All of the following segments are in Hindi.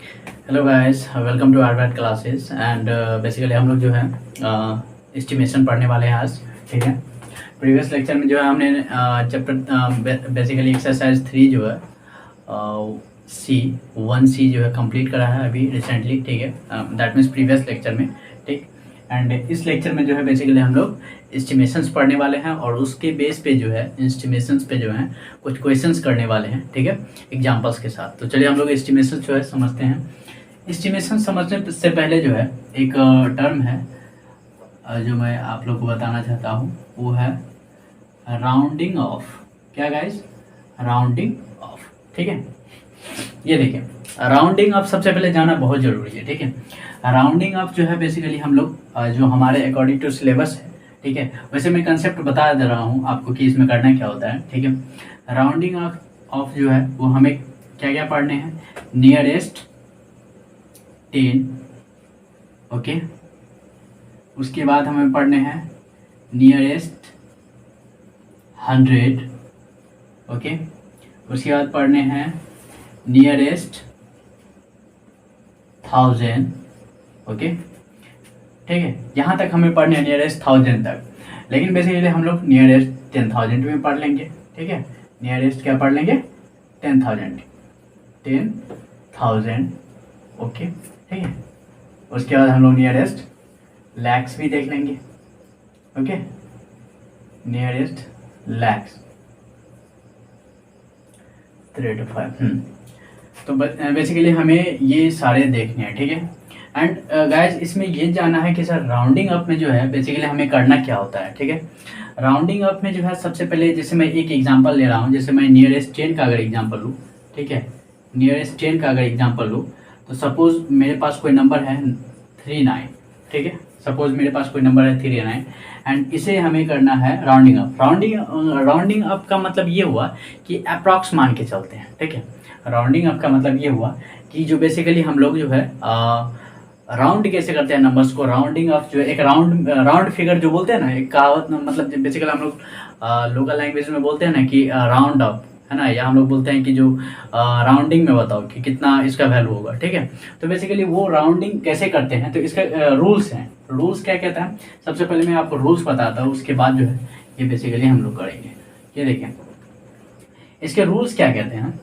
Hello guys, welcome to our classes and basically हम लोग जो है एस्टिमेशन पढ़ने वाले हैं आज। ठीक है। प्रीवियस लेक्चर में जो है हमने चैप्टर बेसिकली एक्सरसाइज 3 जो है सी 1C जो है कंप्लीट करा है अभी रिसेंटली। ठीक है, दैट मीन्स प्रीवियस लेक्चर में। ठीक। एंड इस लेक्चर में जो है बेसिकली हम लोग एस्टिमेशंस पढ़ने वाले हैं और उसके बेस पे जो है एस्टिमेशंस पे जो है कुछ क्वेश्चंस करने वाले हैं। ठीक है, एग्जांपल्स के साथ। तो चलिए हम लोग एस्टिमेशन जो है समझते हैं। एस्टिमेशन समझने से पहले जो है एक टर्म है जो मैं आप लोग को बताना चाहता हूँ, वो है राउंडिंग ऑफ। क्या गाइस? Rounding off. ठीक है, ये देखिए, राउंडिंग ऑफ सबसे पहले जाना बहुत ज़रूरी है। ठीक है, राउंडिंग ऑफ जो है बेसिकली हम लोग जो हमारे अकॉर्डिंग टू सिलेबस है, ठीक है, वैसे मैं कंसेप्ट बता दे रहा हूँ आपको कि इसमें करना क्या होता है। ठीक है, राउंडिंग ऑफ जो है वो हमें क्या क्या पढ़ने हैं? Nearest 10, okay. उसके बाद हमें पढ़ने हैं नियरेस्ट 100, ओके। उसके बाद पढ़ने हैं नियरेस्ट 1000, ओके। ठीक है, यहाँ तक हमें पढ़ने हैं नियरेस्ट 1000 तक, लेकिन बेसिकली हम लोग नियरेस्ट 10,000 में पढ़ लेंगे। ठीक है, नियरेस्ट क्या पढ़ लेंगे? 10,000, 10,000, ओके। ठीक है, उसके बाद हम लोग नियरेस्ट लैक्स भी देख लेंगे, ओके। Nearest lakhs 3 to 5। तो बेसिकली हमें ये सारे देखने हैं। ठीक है, एंड गाइस इसमें ये जानना है कि सर राउंडिंग अप में जो है बेसिकली हमें करना क्या होता है। ठीक है, राउंडिंग अप में जो है सबसे पहले, जैसे मैं एक एग्जांपल ले रहा हूँ, जैसे मैं नियरेस्ट 10 का अगर एग्जांपल लूँ, ठीक है, नियरेस्ट 10 का अगर एग्जांपल लूँ, तो सपोज़ मेरे पास कोई नंबर है 39। ठीक है, सपोज़ मेरे पास कोई नंबर है 39 एंड इसे हमें करना है राउंडिंग अप। राउंडिंग अप का मतलब ये हुआ कि अप्रॉक्स मान के चलते हैं। ठीक है, राउंडिंग अप का मतलब ये हुआ कि जो बेसिकली हम लोग जो है राउंड कैसे करते हैं नंबर्स को। राउंडिंग ऑफ जो है एक राउंड फिगर जो बोलते हैं ना, एक कहावत, मतलब बेसिकली हम लोग लोकल लैंग्वेज में बोलते हैं ना कि राउंड अप, है ना, या हम लोग बोलते हैं कि जो राउंडिंग में बताओ कि कितना इसका वैल्यू होगा। ठीक है, तो बेसिकली वो राउंडिंग कैसे करते हैं, तो इसका रूल्स हैं। रूल्स क्या कहता है, सबसे पहले मैं आपको रूल्स बताता हूँ, उसके बाद जो है ये बेसिकली हम लोग करेंगे। ये देखें, इसके रूल्स क्या कहते हैं।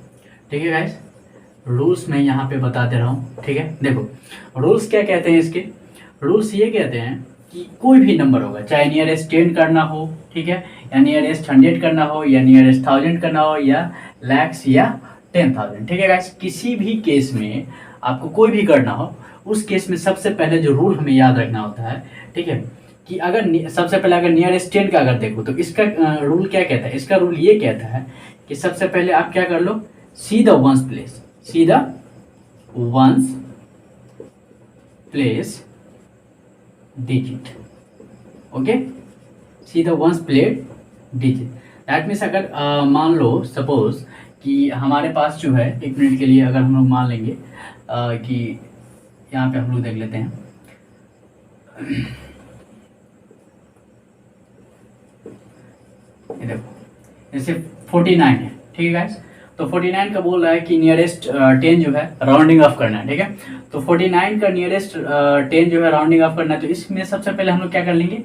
ठीक है गाइस, रूल्स मैं यहाँ पे बता दे रहा हूँ। ठीक है, देखो रूल्स क्या कहते हैं इसके। रूल्स ये कहते हैं कि कोई भी नंबर होगा, चाहे नियरेस्ट 10 करना हो, ठीक है, या नियरेस्ट 100 करना हो, या नियरेस्ट 1000 करना हो, या लैक्स या 10,000। ठीक है गाइस, किसी भी केस में आपको कोई भी करना हो, उस केस में सबसे पहले जो रूल हमें याद रखना होता है, ठीक है, कि अगर सबसे पहले अगर नियरेस्ट 10 का अगर देखो तो इसका रूल क्या कहता है। इसका रूल ये कहता है कि सबसे पहले आप क्या कर लो, see the ones place, see the ones place digit, okay, see the ones place digit. That means अगर मान लो सपोज कि हमारे पास जो है, एक मिनट के लिए अगर हम लोग मान लेंगे कि यहाँ पे हम लोग देख लेते हैं ये देखो, जैसे 49 है। ठीक है गाइस, तो 49 का बोल रहा है कि नियरेस्ट 10 जो है राउंडिंग ऑफ करना है। ठीक है, तो 49 का नियरेस्ट 10 जो है राउंडिंग ऑफ करना है, तो इसमें सबसे पहले हम लोग क्या कर लेंगे,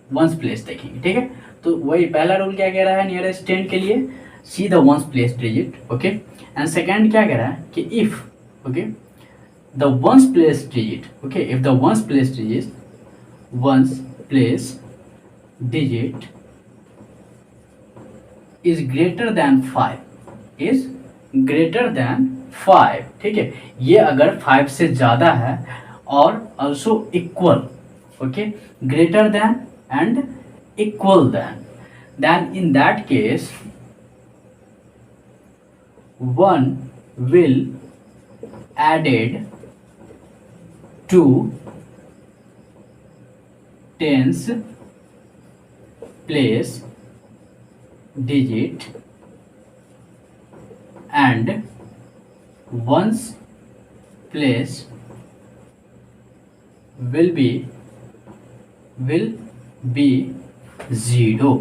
वंस प्लेस देखेंगे। ठीक है, तो वही पहला रूल क्या कह रहा है नियरेस्ट 10 के लिए, सी the ones place digit, okay. And second क्या कह रहा है कि if, okay, the ones place digit, okay, if the ones place digit is greater than 5, is greater than 5। ठीक है, ये अगर 5 से ज़्यादा है और also equal, okay, greater than and equal than, then in that case one will added to tens place digit and ones place will be 0,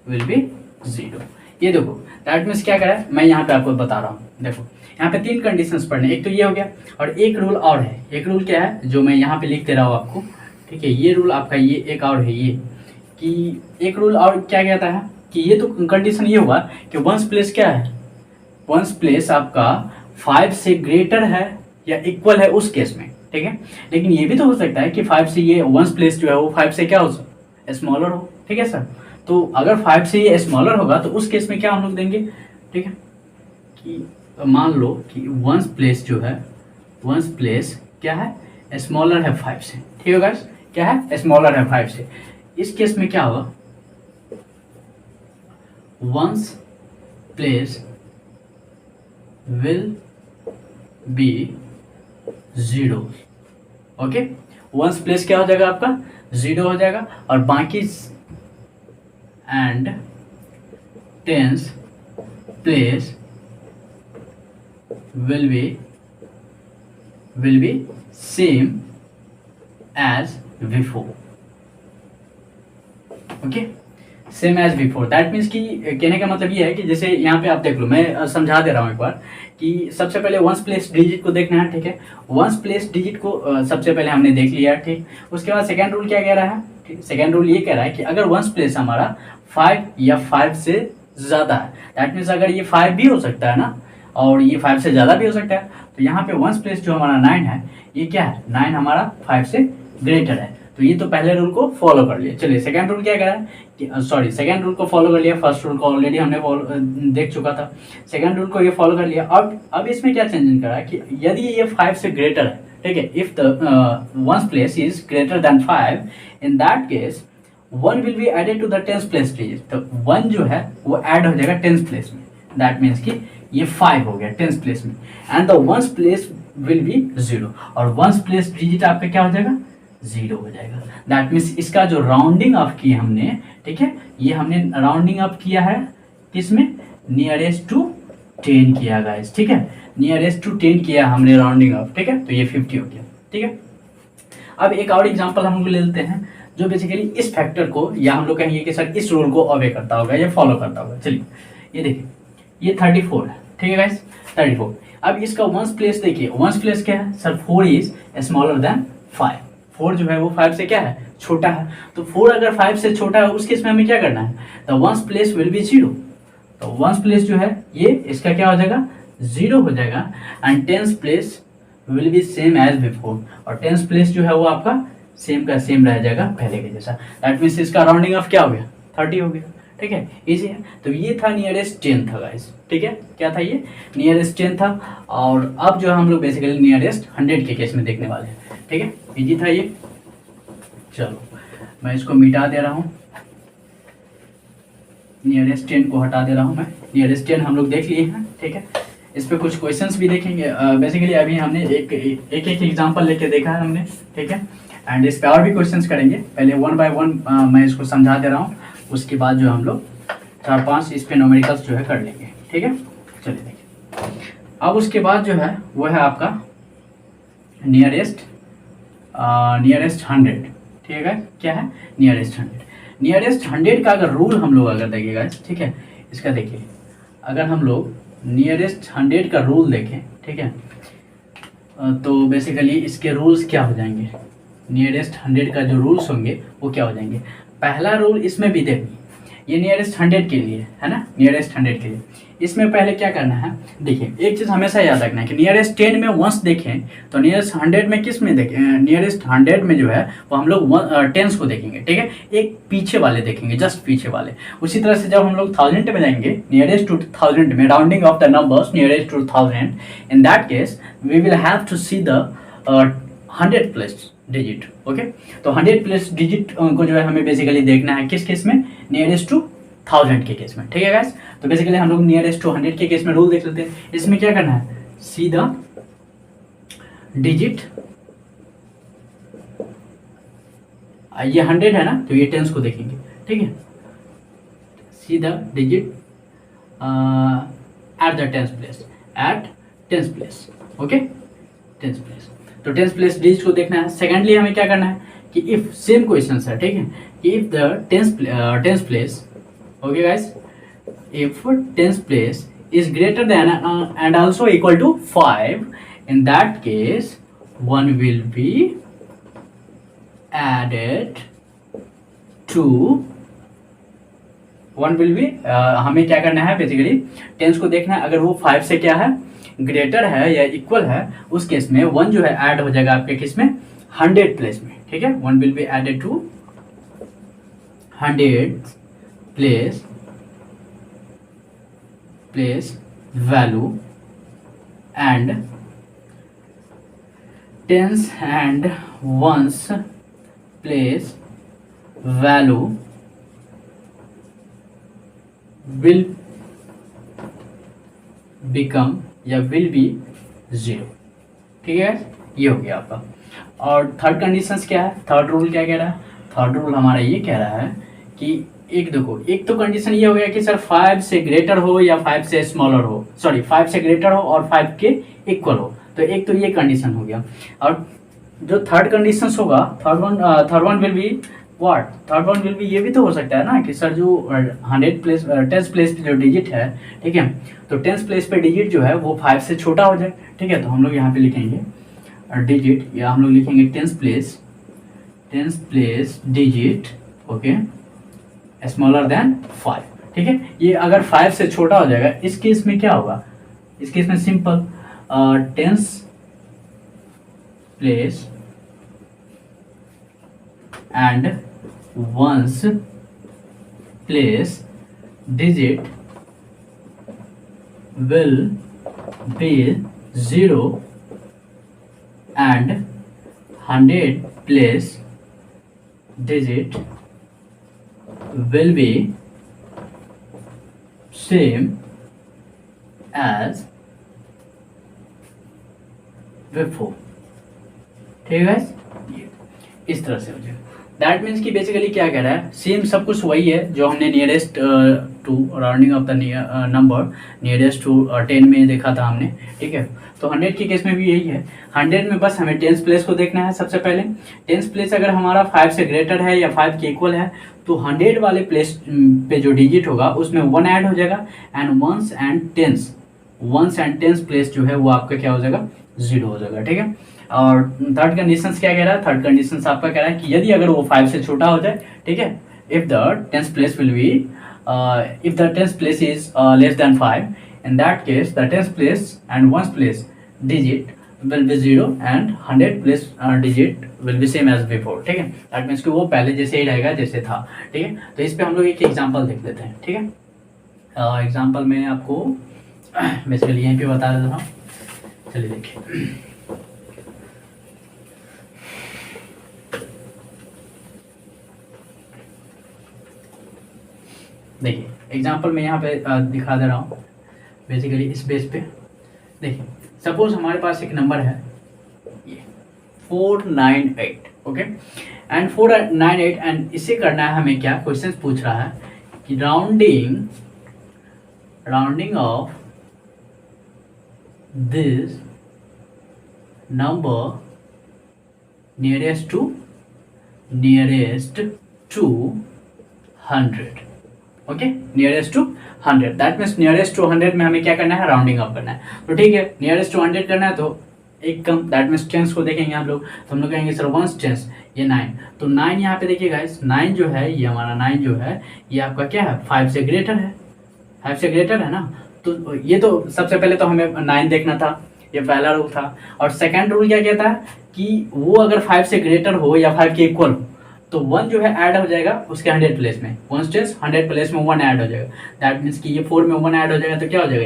will be 0। ये देखो दैट मीन्स क्या करा है, मैं यहाँ पे आपको बता रहा हूँ। देखो यहाँ पे 3 कंडीशंस पढ़ने, एक तो ये हो गया और एक रूल और है। एक रूल क्या है जो मैं यहाँ पे लिख दे रहा हूँ आपको, ठीक है। ये रूल आपका, ये एक और है, ये कि एक रूल और क्या कहता है कि ये तो कंडीशन ये हुआ कि वंस प्लेस क्या है, वंस प्लेस आपका 5 से ग्रेटर है या इक्वल है उस केस में, ठीक है। लेकिन ये भी तो हो सकता है कि 5 से ये वंस प्लेस जो है वो 5 से क्या हो सकता, स्मॉलर हो, ठीक है सर। तो अगर 5 से ये स्मॉलर होगा तो उस केस में क्या हम लोग देंगे, ठीक है, कि मान लो कि वंस प्लेस जो है, वंस प्लेस क्या है, स्मॉलर है 5 से, ठीक है गाइस, क्या है, स्मॉलर है 5 से। इस केस में क्या होगा, ones place will be 0, okay. Ones place क्या हो जाएगा आपका, 0 हो जाएगा, और बाकी and tens place will be same as before, okay, same as before. That means कि कहने का मतलब ये है कि जैसे यहाँ पे आप देख लो, मैं समझा दे रहा हूँ एक बार कि सबसे पहले वंस प्लेस डिजिट को देखना है, ठीक है। वंस प्लेस डिजिट को सबसे पहले हमने देख लिया, ठीक। उसके बाद सेकेंड रूल क्या कह रहा है, ठीक, सेकेंड रूल ये कह रहा है कि अगर वंस प्लेस हमारा 5 या 5 से ज़्यादा है, दैट मीन्स अगर ये 5 भी हो सकता है ना, और ये 5 से ज़्यादा भी हो सकता है, तो यहाँ पे वंस प्लेस जो हमारा 9 है, ये क्या है, 9 हमारा 5 से ग्रेटर है। तो ये तो पहले रूल को फॉलो कर लिया। चलिए सेकंड रूल क्या कह रहा है कि सॉरी, सेकंड रूल को फॉलो कर लिया, फर्स्ट रूल को ऑलरेडी हमने देख चुका था। सेकंड रूल को ये फॉलो कर लिया। अब इसमें क्या चेंज करा है कि यदि ये 5 से ग्रेटर है, ठीक है, if the ones place is greater than 5, in that case 1 will be added to the tens place digit. तो 1 जो है वो ऐड हो जाएगा टेंस प्लेस में, दैट मीन्स कि ये 5 हो गया टेंस प्लेस में, and the ones place will be 0, और वंस प्लेस डिजिट आपका क्या हो जाएगा, 0 हो जाएगा। दैट मीन्स इसका जो राउंडिंग ऑफ किया हमने, ठीक है, ये हमने राउंडिंग ऑफ किया है किसमें, नियरेस्ट टू 10 किया गाइस, ठीक है, नियरेस्ट टू 10 किया हमने राउंडिंग ऑफ, ठीक है। तो ये 50 हो गया, ठीक है। अब एक और एग्जांपल हम लोग ले लेते हैं जो बेसिकली इस फैक्टर को, या हम लोग कहेंगे कि सर इस रूल को ऑबे करता होगा या फॉलो करता होगा। चलिए ये देखिए, ये 34 है, ठीक है गाइस, 34। अब इसका वंस प्लेस देखिए, वंस प्लेस क्या है सर, 4 इज स्मॉलर देन 5। 4 जो है वो 5 से क्या है, छोटा है। तो 4 अगर 5 से छोटा है उस केस में हमें क्या करना है, the ones place will be 0। तो वंस प्लेस जो है ये इसका क्या हो जाएगा, 0 हो जाएगा, and tens place will be same as before, और टेंस प्लेस जो है वो आपका सेम का सेम रह जाएगा पहले के जैसा। दैट मीन्स इसका राउंडिंग ऑफ क्या हो गया, 30 हो गया, ठीक है, इजी है। तो ये था नियरेस्ट 10 था गाइस, ठीक है, क्या था ये, नियरेस्ट 10 था। और अब जो हम लोग बेसिकली नियरेस्ट 100 के केस में देखने वाले हैं, ठीक है, इजी था ये। चलो मैं इसको मिटा दे रहा हूँ, नियरेस्ट 10 को हटा दे रहा हूँ मैं। नियरेस्ट 10 हम लोग देख लिए हैं, ठीक है। इस पे कुछ क्वेश्चंस भी देखेंगे। बेसिकली अभी हमने एक एग्जांपल लेके देखा है हमने, ठीक है, एंड इस पे और भी क्वेश्चंस करेंगे। पहले 1 बाय 1 मैं इसको समझा दे रहा हूँ, उसके बाद जो हम लोग 4-5 इस पे न्यूमेरिकल्स जो है कर लेंगे, ठीक है। चलिए देखिए, अब उसके बाद जो है वो है आपका नियरेस्ट 100, ठीक है, क्या है, नियरेस्ट 100। नियरेस्ट 100 का अगर रूल हम लोग अगर देखिएगा, ठीक है, इसका देखिए, अगर हम लोग नियरेस्ट 100 का रूल देखें, ठीक है, तो बेसिकली इसके रूल्स क्या हो जाएंगे, नियरेस्ट 100 का जो रूल्स होंगे वो क्या हो जाएंगे। पहला रूल इसमें भी देखिए, ये नियरेस्ट 100 के लिए है ना, नियरेस्ट 100 के लिए इसमें पहले क्या करना है, देखिए एक चीज़ हमेशा याद रखना है कि नियरेस्ट 10 में वंस देखें तो नियरेस्ट 100 में किस में देखें, नियरेस्ट 100 में जो है वो हम लोग टेंस को देखेंगे, ठीक है, एक पीछे वाले देखेंगे, जस्ट पीछे वाले। उसी तरह से जब हम लोग 1000 में जाएंगे, नियरेस्ट टू 1000 में, rounding off the numbers nearest to 1000, in that case we will have to see the 100 plus digit, okay. तो 100 प्लस डिजिट को जो है हमें बेसिकली देखना है किस केस में, नियरेस्ट टू 1000 के केस में, ठीक है गाइस। तो बेसिकली हम लोग नियरेस्ट टू 100 के केस में रूल देख लेते हैं। इसमें क्या करना है, सी द डिजिट, ये 100 है ना, तो ये टेंस को देखेंगे, ठीक है, see the digit at the tens place, at tens place, okay, tens place. तो टेंस प्लेस डिजिट को देखना है। सेकेंडली हमें क्या करना है कि इफ सेम क्वेश्चन है, ठीक है, if the tens place, okay guys, if tens place is greater than and also equal to 5, in that case 1 will be added to 1 will be हमें क्या करना है बेसिकली टेंस को देखना है, अगर वो 5 से क्या है ग्रेटर है या इक्वल है उस केस में 1 जो है ऐड हो जाएगा आपके केस में 100 प्लेस में, ठीक है। 1 will be added to 100 place value and tens and ones place value will become या will be 0, ठीक है। ये हो गया आपका। और थर्ड कंडीशंस क्या है, थर्ड रूल क्या कह रहा है, थर्ड रूल हमारा ये कह रहा है कि एक देखो, एक तो कंडीशन ये हो गया कि सर 5 से ग्रेटर हो या 5 से स्मॉलर हो, सॉरी 5 से ग्रेटर हो और 5 के इक्वल हो, तो एक तो ये कंडीशन हो गया। और जो थर्ड कंडीशन होगा third one will be what, third one will be ये भी तो हो सकता है ना कि सर जो 100 प्लेस 10 प्लेस पे जो डिजिट है, ठीक है, तो 10 प्लेस पे डिजिट जो है वो 5 से छोटा हो जाए, ठीक है। तो हम लोग यहाँ पे लिखेंगे डिजिट या हम लोग लिखेंगे 10 place digit, okay, smaller than 5, ठीक है। ये अगर 5 से छोटा हो जाएगा इस केस में क्या होगा, इस केस में simple 10 place and once place digit will be 0 and 100 place digit will be same as before, ठीक है। इस तरह से हो जाएगा। दैट मीन्स कि बेसिकली क्या कह रहा है, सेम सब कुछ वही है जो हमने nearest to rounding off the number nearest to 10 में देखा था हमने, ठीक है। तो 100 के केस में भी यही है। 100 में बस हमें टेंस प्लेस को देखना है सबसे पहले। टेंस प्लेस अगर हमारा 5 से ग्रेटर है या 5 के इक्वल है तो 100 वाले प्लेस पे जो डिजिट होगा उसमें 1 ऐड हो जाएगा and ones and tens place जो है वो आपका क्या हो जाएगा 0 हो जाएगा, ठीक है। और थर्ड कंडीशन क्या कह रहा है, थर्ड कंडीशन आपका कह रहा है कि यदि अगर वो 5 से छोटा हो जाए, ठीक है, if the tens place will B if the tens place is less than 5, in that case the tens place and ones place digit will be 0 and 100 place digit will be same as before, ठीक है। दैट मीन्स कि वो पहले जैसे ही रहेगा जैसे था, ठीक है। तो इस पे हम लोग एक एग्जांपल देख लेते हैं, ठीक है। एग्जांपल में आपको बेसिकली यहीं पे बता देता हूँ, चलिए देखिए। देखिए एग्जांपल में यहाँ पे दिखा दे रहा हूँ बेसिकली इस बेस पे। देखिए सपोज हमारे पास एक नंबर है ये 498, ओके, एंड 498 एंड इसे करना है हमें क्या, क्वेश्चन पूछ रहा है कि rounding off this number nearest to 100, okay, nearest to 100। That means nearest to 100 में हमें क्या करना है, राउंडिंग अप करना है। तो ठीक है, नियरेस्ट टू 100 करना है तो एक कम, दैट मीन्स टेंस को देखेंगे हम लोग, तो हम लोग कहेंगे सर वंस टेंस, ये 9, तो 9 यहाँ पे देखिए गाइस, 9 जो है ये हमारा 9 जो है ये आपका क्या है 5 से ग्रेटर है, 5 से ग्रेटर है ना। तो ये तो सबसे पहले तो हमें 9 देखना था, ये पहला रूल था। और सेकेंड रूल क्या कहता है कि वो अगर 5 से ग्रेटर हो या 5 के इक्वल हो तो 1 जो है ऐड हो जाएगा उसके 100 प्लेस में, 1 टेंस 100 प्लेस में 1 ऐड हो जाएगा। दैट मीन्स कि ये 4 में 1 ऐड हो जाएगा तो क्या हो जाएगा,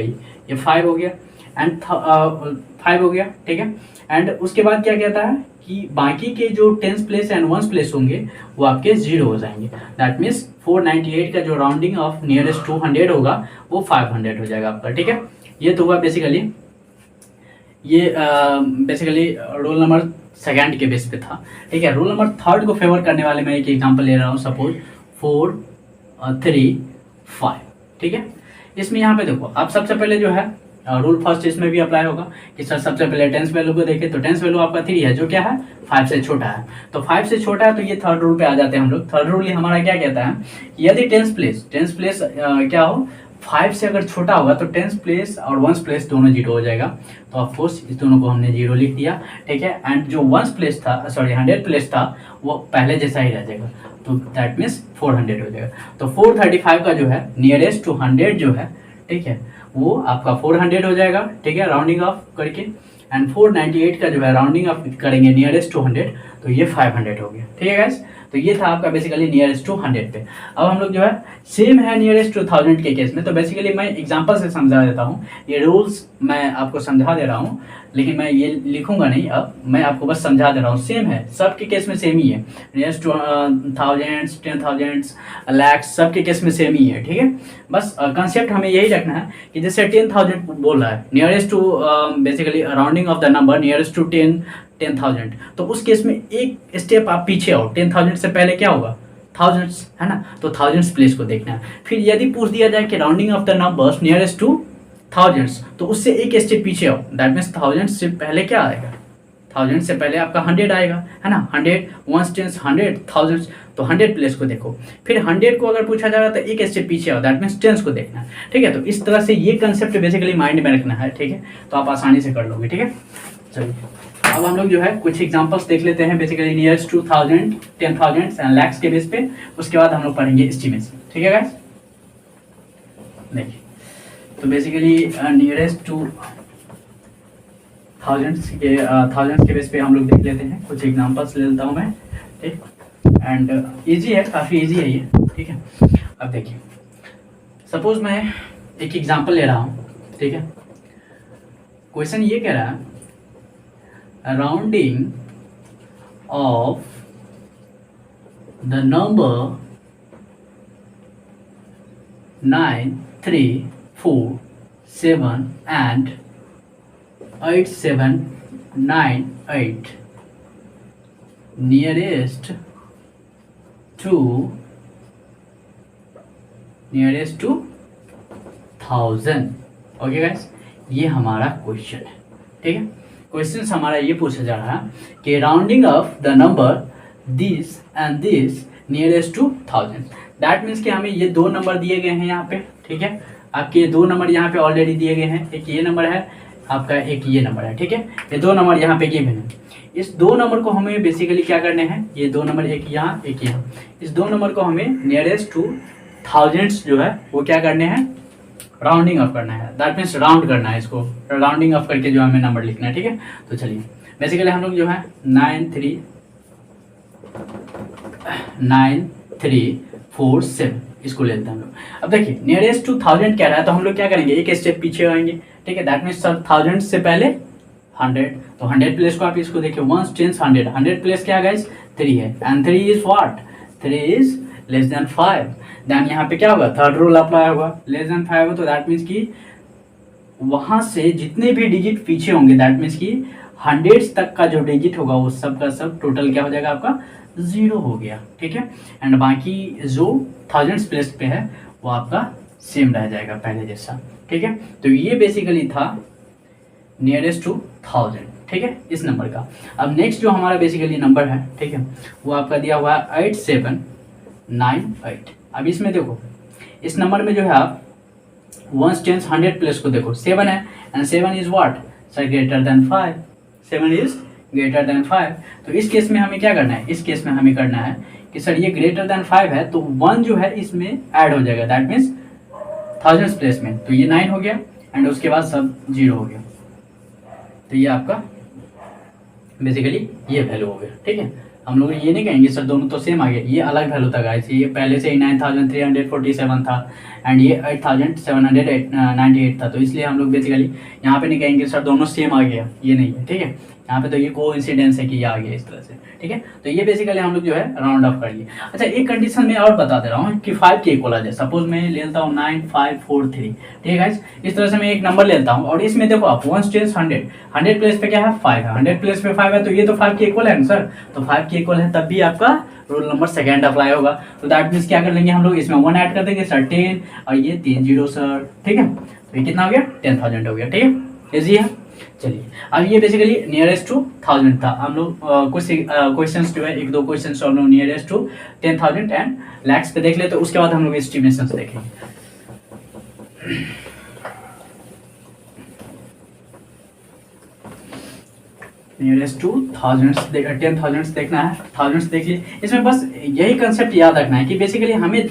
ये 5 हो गया एंड 5 हो गया, ठीक है। एंड उसके बाद क्या कहता है कि बाकी के जो tens place and ones place होंगे वो आपके 0 हो जाएंगे। दैट मीन्स 498 का जो राउंडिंग ऑफ नियरेस्ट टू 100 होगा वो 500 हो जाएगा आपका, ठीक है। ये तो हुआ बेसिकली, ये बेसिकली रोल नंबर सेकंड के बेस पे था, ठीक है। रूल नंबर थर्ड को फेवर करने वाले मैं एक एग्जांपल ले रहा हूँ, सपोज 4 3 5, ठीक है। इसमें यहाँ पे देखो आप सबसे पहले जो है रूल फर्स्ट इसमें भी अप्लाई होगा कि सर सबसे पहले टेंस वैल्यू को देखें, तो टेंस वैल्यू आपका 3 है जो क्या है 5 से छोटा है, तो 5 से छोटा है तो ये थर्ड रूल पे आ जाते हैं हम लोग। थर्ड रूल हमारा क्या कहता है, यदि टेंस प्लेस क्या हो 5 से अगर छोटा होगा तो 10th प्लेस और 1st प्लेस दोनों जीरो हो जाएगा। तो ऑफकोर्स इस दोनों को हमने जीरो लिख दिया, ठीक है। एंड जो 1st प्लेस था, सॉरी 100 प्लेस था, वो पहले जैसा ही रह जाएगा, तो दैट मीन्स 400 हो जाएगा। तो 435 का जो है नियरेस्ट टू 100 जो है, ठीक है, वो आपका 400 हो जाएगा, ठीक है, राउंडिंग ऑफ करके। एंड 498 का जो है राउंडिंग ऑफ करेंगे नियरेस्ट टू 100, तो ये 500 हो गया, ठीक है गाइस। तो ये था आपका बेसिकली नियरेस्ट टू 100 पे। अब हम लोग जो है सेम है नियरेस्ट टू 1000 के केस में। तो बेसिकली मैं एग्जांपल से समझा देता हूँ, ये रूल्स मैं आपको समझा दे रहा हूँ, लेकिन मैं ये लिखूंगा नहीं, अब मैं आपको बस समझा दे रहा हूँ। सेम है, सबके केस में सेम ही है, नियरेस्ट टू थाउजेंड्स, 10,000, लैक्स, सबके केस में सेम ही है, ठीक है। बस कंसेप्ट हमें यही रखना है कि जैसे 10,000 बोल रहा है, nearest to basically rounding off the number nearest to 10,000, तो उस केस में एक स्टेप आप पीछे आओ, 10,000 से पहले क्या होगा, थाउजेंड्स, है ना। तो थाउजेंड्स प्लेस को देखना है। फिर यदि पूछ दिया जाए कि rounding off the numbers nearest two thousands, तो उससे एक स्टेप पीछे आओ, दैट मीन्स थाउजेंड्स से पहले क्या आएगा, थाउजेंड से पहले आपका 100 आएगा, है ना। 100, 1s, 10s, 100, थाउजेंड्स, तो 100 प्लेस को देखो। फिर 100 को अगर पूछा जा रहा तो एक स्टेप पीछे आओ, दैट मीन्स 10s को देखना है, ठीक है। तो इस तरह से ये कंसेप्ट बेसिकली माइंड में रखना है, ठीक है। तो आप आसानी से कर लोगे, ठीक है। चलिए अब हम लोग जो है कुछ एग्जांपल्स देख लेते हैं, basically nearest to 1000, 10,000 and lakhs के बेस पे। उसके बाद हम लोग पढ़ेंगे एस्टिमेशन, ठीक है गाइस। देखिए तो बेसिकली नियरेस्ट टू थाउजेंड्स के बेस पे हम लोग देख लेते हैं, कुछ एग्जांपल्स ले लेता हूँ मैं, ठीक। एंड इजी है, काफ़ी इजी है ये, ठीक है। अब देखिए सपोज मैं एक एग्जांपल ले रहा हूँ, ठीक है। क्वेश्चन ये कह रहा है rounding off the number 9, 3, 4, 7 and 8, 7, 9, 8 nearest to 1000। Okay guys, ये हमारा क्वेश्चन है, ठीक है। क्वेश्चन हमारा ये पूछा जा रहा है कि rounding off the number this and this nearest to 1000, that means कि हमें ये दो नंबर दिए गए हैं यहाँ पे, ठीक है। आपके ये दो नंबर यहाँ पे ऑलरेडी दिए गए हैं, एक ये नंबर है आपका, एक ये नंबर है, ठीक है। ये दो नंबर यहाँ पे गिवन है। इस दो नंबर को हमें बेसिकली क्या करने हैं, ये दो नंबर, एक यहाँ एक यहाँ, इस दो नंबर को हमें नियरेस्ट टू थाउजेंड्स जो है वो क्या करने हैं, राउंडिंग ऑफ करना है, दैट मीन्स राउंड करना है, इसको राउंडिंग ऑफ करके जो हमें नंबर लिखना है, ठीक है। तो चलिए बेसिकली हम लोग जो है 9, 3, 4, 7 इसको ले लेते हैं हम लोग। अब देखिए नियरेस्ट टू 1000 कह रहा है, तो हम लोग क्या करेंगे, एक स्टेप पीछे आएंगे, ठीक है। दैट मीन्स सर 1000 से पहले 100, तो 100 प्लेस को आप इसको देखिए, 1s, 10s, 100, 100 प्लेस क्या है गाइस, 3 है, and 3 is what, 3 is less than 5। Then यहाँ पे क्या होगा, थर्ड रूल अप्लाई होगा, लेस देन 5 हो तो दैट मीन्स कि वहाँ से जितने भी डिजिट पीछे होंगे, दैट मीन्स कि 100 तक का जो डिजिट होगा वो सब का सब टोटल क्या हो जाएगा आपका, 0 हो गया, ठीक है। एंड बाकी जो 1000 प्लेस पे है वो आपका सेम रह जाएगा पहले जैसा, ठीक है। तो ये बेसिकली था नियरेस्ट टू 1000, ठीक है, इस नंबर का। अब नेक्स्ट जो हमारा बेसिकली नंबर है, ठीक है, वो आपका दिया हुआ है 8798। अब इसमें देखो, इस नंबर में जो है आप 1s, 10s, 100 प्लेस को देखो, 7 है, and 7 is what sir, greater than 5, 7 is greater than 5। तो इस केस में हमें क्या करना है, इस केस में हमें करना है कि सर ये ग्रेटर देन 5 है, तो 1 जो है इसमें ऐड हो जाएगा, दैट मीन्स 1000 प्लेस में, तो ये 9 हो गया, एंड उसके बाद सब 0 हो गया। तो ये आपका बेसिकली ये वैल्यू हो गया, ठीक है। हम लोग ये नहीं कहेंगे सर दोनों तो सेम आ गया, ये अलग वैल्यू था गाइस, ये पहले से ही 9347 था, एंड ये 8798 था, तो इसलिए हम लोग बेसिकली यहाँ पे नहीं कहेंगे सर दोनों सेम आ गया, ये नहीं है, ठीक है। यहाँ पे तो ये कोइंसिडेंस है कि ये आ गया इस तरह से, ठीक है। तो ये बेसिकली हम लोग जो है राउंड ऑफ कर लिए। अच्छा एक कंडीशन में और बता दे रहा हूँ कि 5 के इक्वल आ जाए, सपोज मैं ले लेता हूँ 9543, ठीक है गाइस। इस तरह से मैं एक नंबर लेता हूँ, और इसमें देखो आप 1s, 10s, 100 प्लेस पे क्या है, 5 है, 100 प्लेस पे 5 है, तो ये तो 5 के इक्वल है ना सर, तो 5 के इक्वल है, तब भी आपका रूल नंबर सेकंड अप्लाई होगा। तो दैट मीन्स क्या कर लेंगे हम लोग, इसमें 1 ऐड कर देंगे सर 10, और ये 3 0 सर, ठीक है। तो ये कितना हो गया, 10,000 हो गया, ठीक है, इजी है। चलिए अब ये बेसिकली नियरेस्ट टू 1000 था। हम लोग कुछ क्वेश्चंस जो है, एक दो क्वेश्चंस हम लोग नियरेस्ट टू 10,000 एंड लैक्स पे देख ले, तो उसके बाद हम लोग एस्टिमेशंस देखेंगे। नियरेस्ट टू थाउजेंड्स 10,000 देखना है, थाउजेंड्स देख लिए। इसमें बस यही कंसेप्ट याद रखना है कि बेसिकली हमें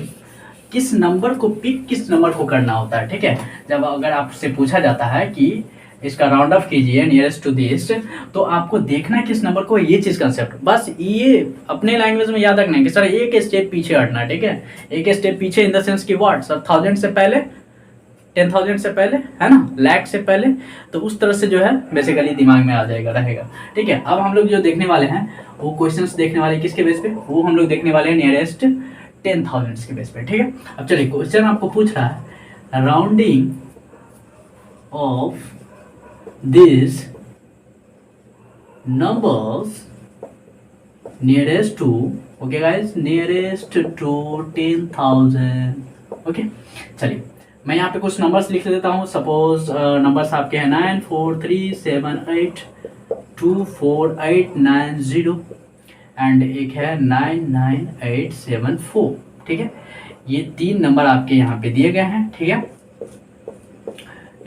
किस नंबर को पिक किस नंबर को करना होता है, ठीक है। जब अगर आपसे पूछा जाता है कि इसका राउंड ऑफ कीजिए नियरेस्ट टू दिस, तो आपको देखना है किस नंबर को, ये चीज़ कंसेप्ट बस ये अपने लैंग्वेज में याद रखना है कि सर एक स्टेप पीछे हटना है, ठीक है। एक स्टेप पीछे इन द सेंस की व्हाट सर, 1000 से पहले, 10,000 से पहले, है ना, लाख से पहले। तो उस तरह से जो है बेसिकली दिमाग में आ जाएगा, रहेगा, ठीक है। अब हम लोग जो देखने वाले हैं वो क्वेश्चंस देखने वाले किसके बेस पे, वो हम लोग देखने वाले हैं नियरेस्ट 10,000 के बेस पे, ठीक है। अब चलिए क्वेश्चन आपको पूछ रहा है rounding off this numbers nearest to, okay guys, nearest to 10,000, okay. चलिए मैं यहाँ पे कुछ नंबर्स लिख देता हूँ। सपोज नंबर्स आपके हैं 9437824890 एंड एक है 99874, ठीक है। ये 3 नंबर आपके यहाँ पे दिए गए हैं, ठीक है।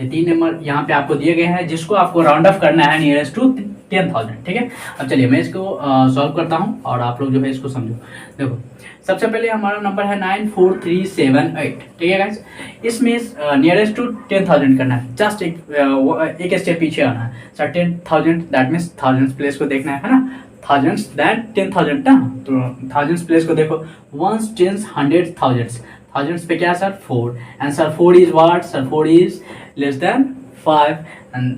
ये 3 नंबर यहाँ पे आपको दिए गए हैं जिसको आपको राउंड ऑफ करना है नियरेस्ट टू 10,000, ठीक है। अब चलिए मैं इसको सॉल्व करता हूँ और आप लोग जो है इसको समझो। देखो सबसे पहले हमारा नंबर है 94378, ठीक है गाइस। इसमें नियरेस्ट टू 10,000 करना है, जस्ट एक स्टेप पीछे आना है sir. 10,000 that means thousands place को देखना है ना, थाउजेंड्स दैन 10,000 ना, तो थाउजेंड्स प्लेस को देखो, ones, tens, hundred, thousands. Thousands पे क्या sir 4, and sir 4 is what sir, 4 is less than 5, and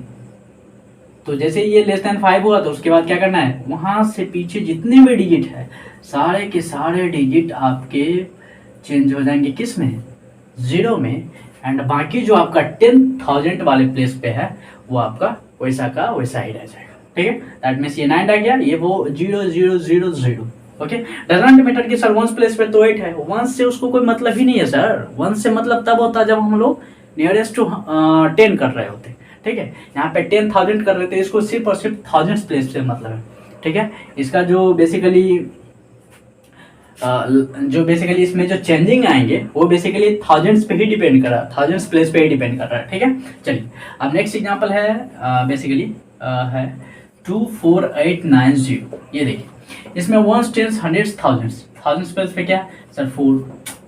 तो जैसे ये लेस देन 5 हुआ तो उसके बाद क्या करना है, वहाँ से पीछे जितने भी डिजिट है सारे के सारे डिजिट आपके चेंज हो जाएंगे किस में, 0 में, एंड बाकी जो आपका 10,000 वाले प्लेस पे है वो आपका वैसा का वैसा ही रह जाएगा, ठीक है। दैट मीन्स ये 9 रह गया, ये वो 0,0,0,0, ओके। डज नॉट मैटर कि सर 1 प्लेस पे तो 8 है, 1 से उसको कोई मतलब ही नहीं है सर। 1 से मतलब तब होता जब हम लोग नियरेस्ट टू 10 कर रहे होते, ठीक है। यहाँ पे 10,000 कर रहे थे, इसको सिर्फ और सिर्फ थाउजेंड्स प्लेस से मतलब है, ठीक है। इसका जो बेसिकली इसमें जो चेंजिंग आएंगे वो बेसिकली थाउजेंड्स पे ही डिपेंड कर रहा है, थाउजेंड्स प्लेस पे ही डिपेंड कर रहा है, ठीक है। चलिए अब नेक्स्ट एग्जांपल है बेसिकली है 24890, ये देखिए इसमें ones, tens, hundreds, thousands, thousands place पे क्या सर 4,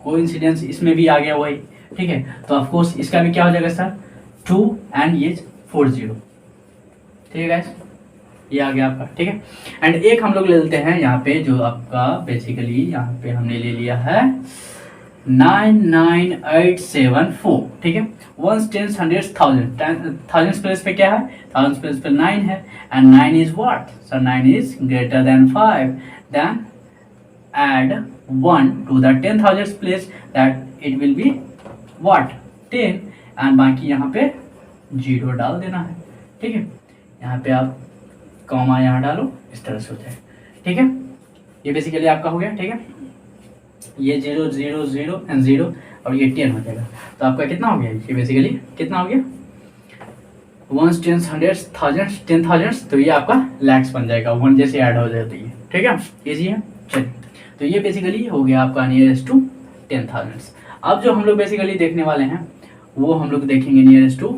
कोइंसिडेंस इसमें भी आ गया वही, ठीक है। तो ऑफ कोर्स इसका भी क्या हो जाएगा सर 2 एंड ये 40, ठीक है गाइस, ये आ गया आपका, ठीक है। एंड एक हम लोग ले लेते हैं यहाँ पे जो आपका बेसिकली यहाँ पे हमने ले लिया है 99874, ठीक है। Ones, tens, hundreds, thousand, thousands place पे क्या है, थाउजेंड्स प्लेस पे 9 है, and 9 is what sir, 9 is greater than 5, then add 1 to the 10,000 place, that it will be what 10, and बाकी यहाँ पे 0 डाल देना है, ठीक है। यहाँ पे आप कॉमा यहाँ डालो, इस तरह से हो जाए, ठीक है। ये बेसिकली आपका हो गया, ठीक है। ये 0 0 0 एंड 0 और ये 10 हो जाएगा, तो आपका कितना हो गया, ये बेसिकली कितना हो गया, वंस, टेंस, हंड्रेड्स, थाउजेंड्स, 10,000, तो ये आपका लैक्स बन जाएगा, 1 जैसे ऐड हो जाए तो ये, ठीक है, ईजी है। चलिए तो ये बेसिकली हो गया आपका नियरेस्ट टू 10,000। अब जो हम लोग बेसिकली देखने वाले हैं वो हम लोग देखेंगे नियरेस्ट टू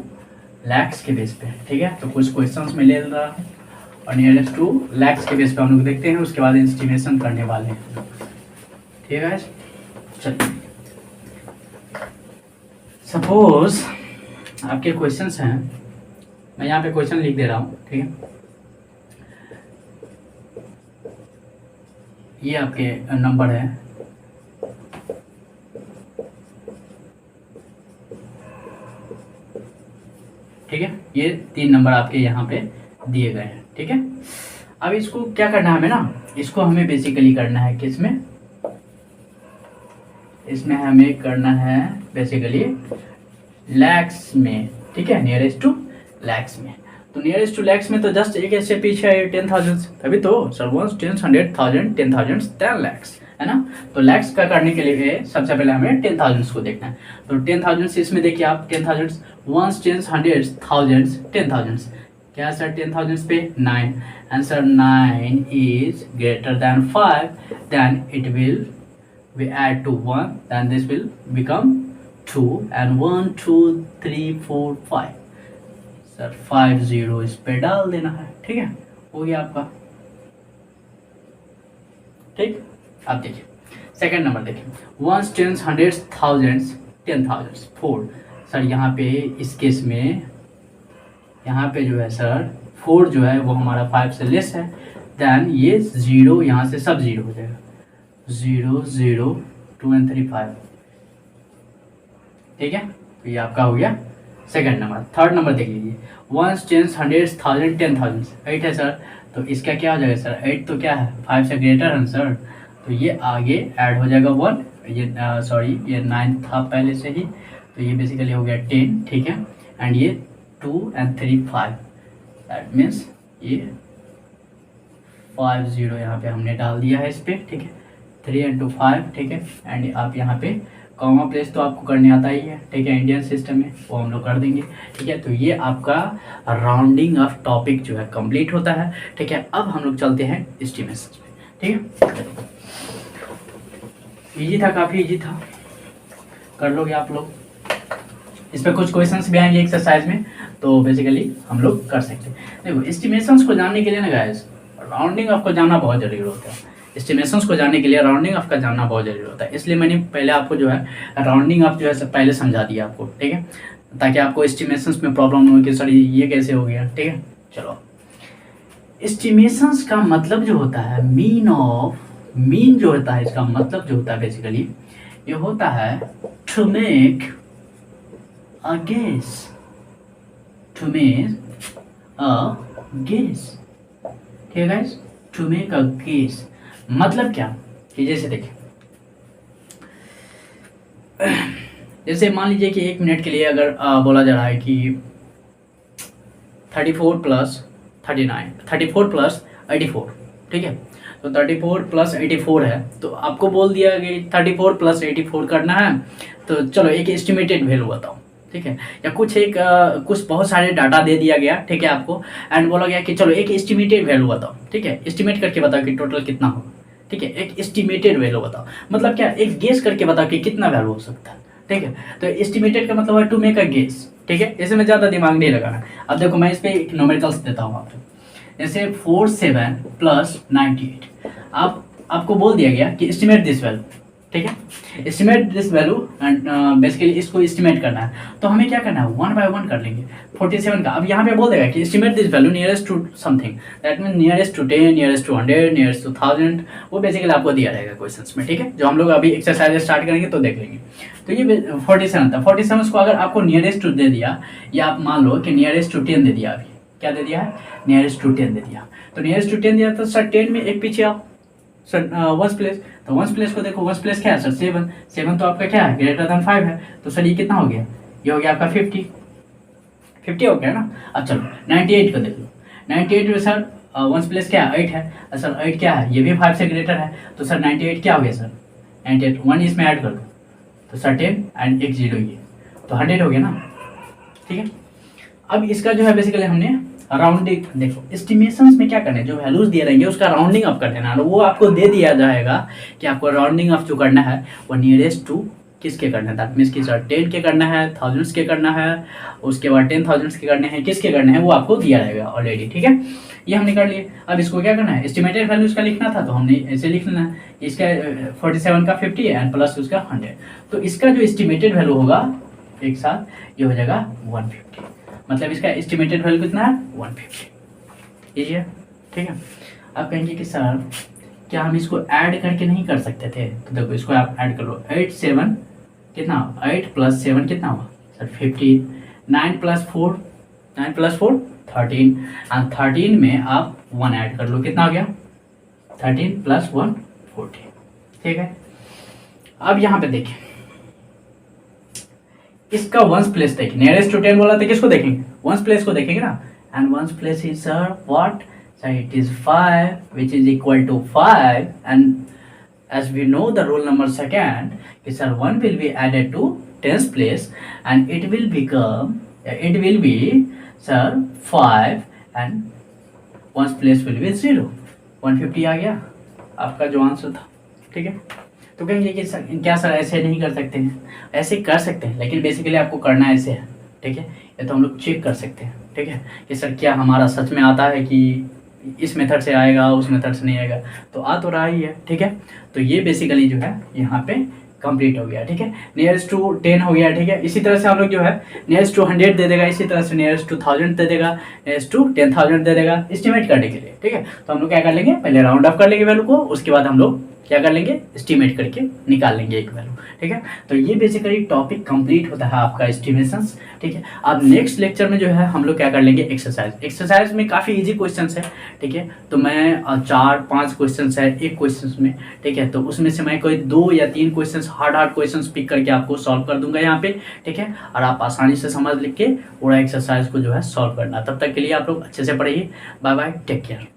लैक्स के बेस पे, ठीक है। तो कुछ क्वेश्चंस में ले रहा हूँ और नियरेस्ट टू लैक्स के बेस पे हम लोग देखते हैं, उसके बाद एस्टिमेशन करने वाले हैं, ठीक है। चलिए सपोज आपके क्वेश्चंस हैं, मैं यहाँ पे क्वेश्चन लिख दे रहा हूँ, ठीक है। ये आपके नंबर है, ठीक है। ये 3 नंबर आपके यहाँ पे दिए गए हैं, ठीक है। अब इसको क्या करना है हमें ना, इसको हमें बेसिकली करना है किसमें, इसमें हमें करना है बेसिकली लैक्स में, ठीक है, नियरेस्ट टू लैक्स में। तो नियरेस्ट टू लैक्स में तो जस्ट एक ऐसे पीछे है 10,000, तभी तो सर 1 10 100 1000 10,000 10 लैक्स, है ना। तो लैक्स का करने के लिए सबसे पहले हमें 10,000 को देखना है। तो 10,000 इसमें देखिए आप 10,000 1 10 100 1000 10,000, क्या सर 10,000 पे 9, answer 9 is greater than 5, then it will we add to 1, then this will become 2 and 1 2 3 4 5 sir 5 0 इस पे डाल देना है, ठीक है, हो गया आपका। ठीक, अब देखिए सेकंड नंबर देखिए, once tens hundreds thousands 10,000 4 sir यहाँ पे इस केस में यहाँ पे जो है सर 4 जो है वो हमारा 5 से लेस है, देन ये 0 यहाँ से सब 0 हो जाएगा, 0 0 2 and 3 5, ठीक है। तो ये आपका हो गया सेकंड नंबर। थर्ड नंबर देख लीजिए, वंस टेंस हंड्रेड्स थाउजेंड 10,000 8 है सर, तो इसका क्या हो जाएगा सर, 8 तो क्या है 5 से ग्रेटर है सर, तो ये आगे ऐड हो जाएगा 1, ये सॉरी ये 9 था पहले से ही, तो ये बेसिकली हो गया 10, ठीक है, एंड ये 2 and 3 5, दैट मीन्स ये 5 0 यहाँ पे हमने डाल दिया है इस पर, ठीक है, 3 and 2 5, ठीक है, एंड आप यहाँ पे कॉमा प्लेस तो आपको करने आता ही है, ठीक है, इंडियन सिस्टम में वो हम लोग कर देंगे, ठीक है। तो ये आपका राउंडिंग ऑफ टॉपिक जो है कंप्लीट होता है, ठीक है। अब हम लोग चलते हैं एस्टिमेशन पे, ठीक है। इजी था, काफ़ी इजी था, कर लोगे आप लोग। इस पर कुछ क्वेश्चंस भी आएंगे एक्सरसाइज में, तो बेसिकली हम लोग कर सकते हैं। देखो एस्टिमेशंस को जानने के लिए ना गाइस, राउंडिंग ऑफ को जानना बहुत जरूरी होता है। एस्टिमेशंस को जानने के लिए राउंडिंग ऑफ का जानना बहुत जरूरी होता है, इसलिए मैंने पहले आपको जो है राउंडिंग ऑफ जो है पहले समझा दिया आपको, ठीक है, ताकि आपको एस्टिमेशंस में प्रॉब्लम न हो कि सर ये कैसे हो गया, ठीक है। चलो, एस्टिमेशंस का मतलब जो होता है मीन जो होता है, इसका मतलब जो होता है बेसिकली ये होता है to make a guess, to make a guess, ठीक है guys, to make a guess मतलब क्या कि जैसे देखिए, जैसे मान लीजिए कि 1 मिनट के लिए अगर बोला जा रहा है कि 34 प्लस 39 34 प्लस 84, ठीक है, तो 34 प्लस 84 है, तो आपको बोल दिया कि 34 प्लस 84 करना है, तो चलो एक एस्टिमेटेड वैल्यू बताओ, ठीक है, या कुछ बहुत सारे डाटा दे दिया गया, ठीक है आपको, एंड बोला गया कि चलो एक एस्टिमेटेड वैल्यू बताओ, ठीक है, एस्टिमेट करके बताओ कि टोटल कितना होगा, ठीक है, एक एस्टिमेटेड वैल्यू बताओ, मतलब क्या, एक गेस करके बताओ कि कितना वैल्यू हो सकता है, ठीक है। तो एस्टिमेटेड का मतलब है टू मेक अ गेस, ठीक है, इसमें ज़्यादा दिमाग नहीं लगाना। अब देखो मैं इस पर एक न्यूमेरिकल्स देता हूँ आपको, जैसे 47 प्लस 98, आपको बोल दिया गया कि एस्टिमेट दिस वैल्यू, ठीक है, estimate this value and basically इसको एस्टिमेट करना है, तो हमें क्या करना है 1 by 1 कर लेंगे 47 का। अब यहाँ पे बोल देगा कि estimate this value nearest to something, that mean nearest to 10, nearest to 100, nearest to 1000, वो बेसिकली आपको दिया रहेगा क्वेश्चंस में, ठीक है, जो हम लोग अभी एक्सरसाइज स्टार्ट करेंगे तो देख लेंगे। तो ये 47 था, 47 को अगर आपको नियरेस्ट टू दे दिया, या आप मान लो कि नियरेस्ट टू 10 दे दिया, अभी क्या दे दिया है, नियरेस्ट टू 10 दे दिया, तो नियरेस्ट टू 10 दिया तो सर 10 में एक पीछे आओ सर वंस प्लेस, तो वंस प्लेस को देखो, वंस प्लेस क्या है सर 7, 7 तो आपका क्या है ग्रेटर देन 5 है, तो सर ये कितना हो गया, ये हो गया आपका 50 हो गया ना। अब चलो 98 को देख लो, 98 में सर वंस प्लेस क्या है 8 है, सर 8 क्या है, ये भी 5 से ग्रेटर है, तो सर 98 क्या हो गया सर 98, 1 इसमें ऐड कर दो, तो सर 10 एंड एक 0 ये, तो 100 हो गया ना, ठीक है। अब इसका जो है बेसिकली हमने राउंडिंग, देखो एस्टिमेशंस में क्या करना है, जो वैल्यूज दिए रहेंगे उसका राउंडिंग अप कर देना है, वो आपको दे दिया जाएगा कि आपको राउंडिंग अप जो करना है वो नियरेस्ट टू किसके करना है, दैट मीन्स कि सर 10 के करना है, थाउजेंड्स के करना है, उसके बाद 10,000 के करने हैं, किसके करने हैं वो आपको दिया रहेगा ऑलरेडी, ठीक है, ये हमने कर लिए। अब इसको क्या करना है, एस्टिमेटेड वैल्यू इसका लिखना था, तो हमने ऐसे लिख लेना है, इसका 47 का 50 एंड प्लस उसका 100, तो इसका जो एस्टिमेटेड वैल्यू होगा एक साथ ये हो जाएगा 150, मतलब इसका एस्टिमेटेड वैल्यू कितना है 150, ये ठीक है। आप कहेंगे कि सर क्या हम इसको ऐड करके नहीं कर सकते थे, तो देखो इसको आप ऐड कर लो, 8 7 कितना, 8 प्लस 7 कितना हुआ सर 15, 9 प्लस 4 13, एंड 13 में आप 1 ऐड कर लो, कितना हो गया 13 प्लस 1 14, ठीक है। अब यहाँ पे देखिए इसका वंस प्लेस देखिए, नियरेस्ट टू 10 बोला था, किसको देखेंगे वंस प्लेस को देखेंगे ना, and once place is sir what, so it is 5 which is equal to 5, and as we know the rule number second is sir 1 will be added to 10th place and it will be sir 5 and 1's place will be 0, 150 आ गया आपका जो आंसर था, ठीक है। तो कहेंगे कि सर क्या सर ऐसे नहीं कर सकते हैं? ऐसे कर सकते हैं, लेकिन बेसिकली आपको करना ऐसे है, ठीक है? ये तो हम लोग चेक कर सकते हैं, ठीक है? कि सर क्या हमारा सच में आता है कि इस मेथड से आएगा, उस मेथड से नहीं आएगा, तो आ तो रहा ही है, ठीक है? तो ये बेसिकली जो है यहाँ पे कंप्लीट हो गया, ठीक है? नियरेस्ट टू 10 हो गया, ठीक है? इसी तरह से हम लोग जो है नियरेस्ट टू 100 दे देगा, इसी तरह से नियरेस्ट टू 1000 दे देगा, नियरेस्ट टू 10,000 दे देगा, एस्टिमेट करने के लिए, ठीक है? तो हम लोग क्या कर लेंगे, पहले राउंड अप कर लेंगे वैल्यू को, उसके बाद हम लोग क्या कर लेंगे, एस्टिमेट करके निकाल लेंगे एक वैल्यू, ठीक है? तो ये बेसिकली टॉपिक कंप्लीट होता है आपका एस्टिमेशंस, ठीक है? अब नेक्स्ट लेक्चर में जो है हम लोग क्या कर लेंगे, एक्सरसाइज में काफ़ी इजी क्वेश्चंस है, ठीक है? तो मैं 4-5 क्वेश्चंस है एक क्वेश्चन में, ठीक है? तो उसमें से मैं कोई 2 या 3 क्वेश्चंस हार्ड क्वेश्चंस पिक करके आपको सॉल्व कर दूंगा यहाँ पे, ठीक है? और आप आसानी से समझ लिख के पूरा एक्सरसाइज को जो है सॉल्व करना। तब तक के लिए आप लोग अच्छे से पढ़िए। Bye bye, take care.